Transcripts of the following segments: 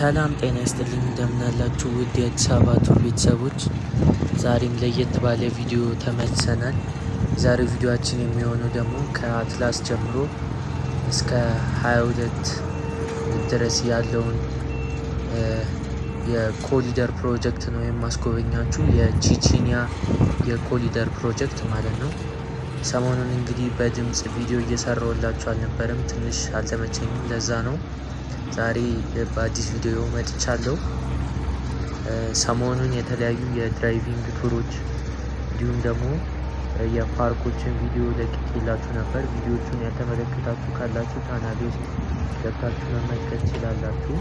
ሰላም ጤና ይስጥልኝ እንደምን አላችሁ ውድ የአዲስ አበባ ቱር ቤተሰቦች፣ ዛሬም ለየት ባለ ቪዲዮ ተመልሰናል። የዛሬው ቪዲዮአችን የሚሆነው ደግሞ ከአትላስ ጀምሮ እስከ 22 ድረስ ያለውን የኮሊደር ፕሮጀክት ነው የማስጎበኛችሁ። የቺቺኒያ የኮሊደር ፕሮጀክት ማለት ነው። ሰሞኑን እንግዲህ በድምጽ ቪዲዮ እየሰራሁላችሁ አልነበረም፣ ትንሽ አልተመቸኝም፣ ለዛ ነው ዛሬ በአዲስ ቪዲዮ መጥቻለሁ። ሰሞኑን የተለያዩ የድራይቪንግ ቱሮች እንዲሁም ደግሞ የፓርኮችን ቪዲዮ ለቅቄላችሁ ነበር። ቪዲዮቹን ያልተመለከታችሁ ካላችሁ ቻናሌ ውስጥ ገብታችሁ መመልከት ትችላላችሁ።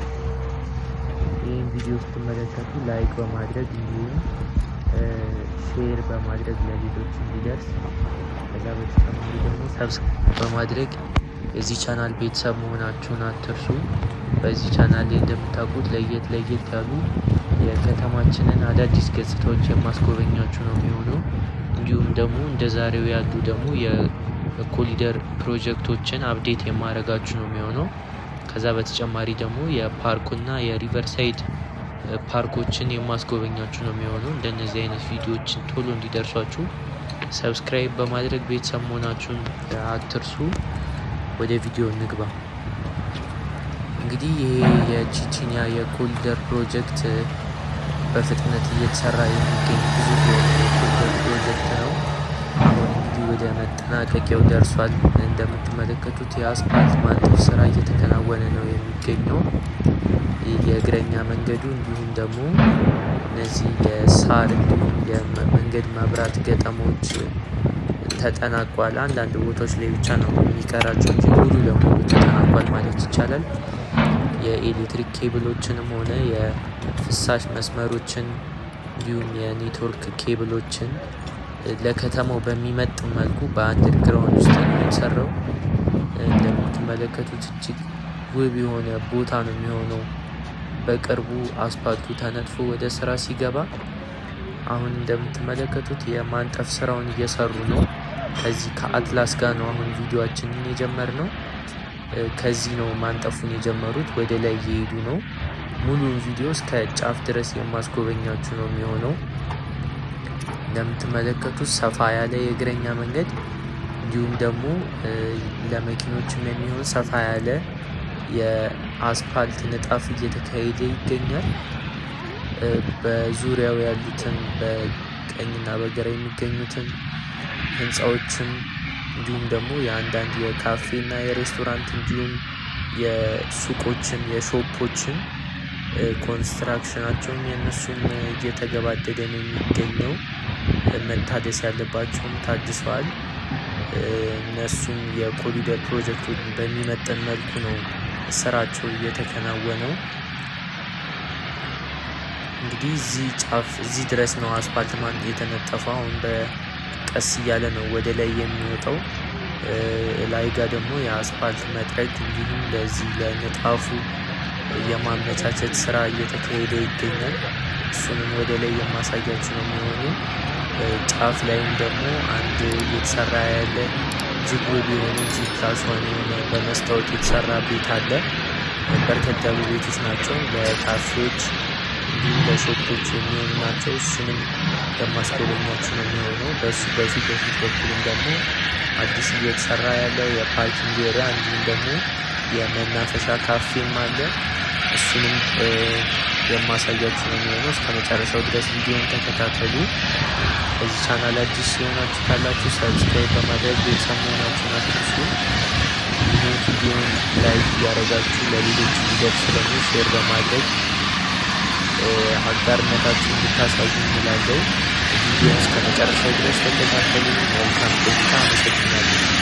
ይህን ቪዲዮ ስትመለከቱ ላይክ በማድረግ እንዲሁም ሼር በማድረግ ለሌሎች እንዲደርስ፣ ከዛ በተጨማሪ ደግሞ ሰብስክራይብ በማድረግ የዚህ ቻናል ቤተሰብ መሆናችሁን አትርሱ። በዚህ ቻናል ላይ እንደምታውቁት ለየት ያሉ የከተማችንን አዳዲስ ገጽታዎች የማስጎበኛችሁ ነው የሚሆነው። እንዲሁም ደግሞ እንደ ዛሬው ያሉ ደግሞ የኮሊደር ፕሮጀክቶችን አፕዴት የማድረጋችሁ ነው የሚሆነው። ከዛ በተጨማሪ ደግሞ የፓርኩና የሪቨርሳይድ ፓርኮችን የማስጎበኛችሁ ነው የሚሆነው። እንደነዚህ አይነት ቪዲዮዎችን ቶሎ እንዲደርሷችሁ ሰብስክራይብ በማድረግ ቤተሰብ መሆናችሁን አትርሱ። ወደ ቪዲዮ እንግባ። እንግዲህ ይሄ የቺቺኒያ የኮሊደር ፕሮጀክት በፍጥነት እየተሰራ የሚገኝ ግዙፍ የኮሊደር ፕሮጀክት ነው። አሁን እንግዲህ ወደ መጠናቀቂያው ደርሷል። እንደምትመለከቱት የአስፓልት ማንጠፍ ስራ እየተከናወነ ነው የሚገኘው። የእግረኛ መንገዱ እንዲሁም ደግሞ እነዚህ የሳር እንዲሁም የመንገድ መብራት ገጠሞች ተጠናቋል። አንዳንድ ቦታዎች ላይ ብቻ ነው የሚቀራቸው እንጂ ሙሉ ለሙሉ ተጠናቋል ማለት ይቻላል። የኤሌክትሪክ ኬብሎችንም ሆነ የፍሳሽ መስመሮችን እንዲሁም የኔትወርክ ኬብሎችን ለከተማው በሚመጥን መልኩ በአንደርግራውንድ ውስጥ ነው የተሰራው። እንደምትመለከቱት እጅግ ውብ የሆነ ቦታ ነው የሚሆነው። በቅርቡ አስፓልቱ ተነጥፎ ወደ ስራ ሲገባ አሁን እንደምትመለከቱት የማንጠፍ ስራውን እየሰሩ ነው። ከዚህ ከአትላስ ጋር ነው አሁን ቪዲዮአችንን የጀመርነው። ከዚህ ነው ማንጠፉን የጀመሩት፣ ወደ ላይ እየሄዱ ነው። ሙሉውን ቪዲዮ እስከ ጫፍ ድረስ የማስጎበኛችሁ ነው የሚሆነው። እንደምትመለከቱት ሰፋ ያለ የእግረኛ መንገድ እንዲሁም ደግሞ ለመኪኖችም የሚሆን ሰፋ ያለ የአስፓልት ንጣፍ እየተካሄደ ይገኛል። በዙሪያው ያሉትን በቀኝና በግራ የሚገኙትን ህንፃዎችን እንዲሁም ደግሞ የአንዳንድ የካፌና የሬስቶራንት እንዲሁም የሱቆችን የሾፖችን ኮንስትራክሽናቸውን የእነሱም እየተገባደደ ነው የሚገኘው። መታደስ ያለባቸውም ታድሰዋል። እነሱም የኮሊደር ፕሮጀክቱን በሚመጠን መልኩ ነው ስራቸው እየተከናወነው። እንግዲህ እዚህ ድረስ ነው አስፓልት ማን የተነጠፈው። አሁን በቀስ እያለ ነው ወደ ላይ የሚወጣው። ላይ ጋር ደግሞ የአስፓልት መጥረግ እንዲሁም ለዚህ ለንጣፉ የማመቻቸት ስራ እየተካሄደ ይገኛል። እሱንም ወደ ላይ የማሳያችሁ ነው የሚሆነው። ጫፍ ላይም ደግሞ አንድ እየተሰራ ያለ እጅግ ውብ የሆነ ጂፕላስዋን የሆነ በመስታወት የተሰራ ቤት አለ። በርከት ያሉ ቤቶች ናቸው። ለካፌዎች እንዲሁም ለሾፖች የሚሆኑ ናቸው። እሱንም የማስጎበኛችሁ ነው የሚሆነው። በሱ በፊት በኩልም ደግሞ አዲስ እየተሰራ ያለው የፓርኪንግ ኤሪያ እንዲሁም ደግሞ የመናፈሻ ካፌም አለ። እሱንም የማሳያችሁ ነው የሚሆነው። እስከ መጨረሻው ድረስ ቪዲዮን ተከታተሉ። በዚህ ቻናል አዲስ ሲሆናችሁ ካላችሁ ሰብስክራይብ በማድረግ ቤተሰብ መሆናችሁን አትርሱ። ይህን ቪዲዮን ላይክ እያደረጋችሁ ለሌሎች እንዲደርስ ደግሞ ሼር በማድረግ አጋርነታችሁ እንድታሳዩ እንላለው። ቪዲዮን እስከ መጨረሻው ድረስ ተከታተሉ። መልካም ቆይታ። አመሰግናለሁ።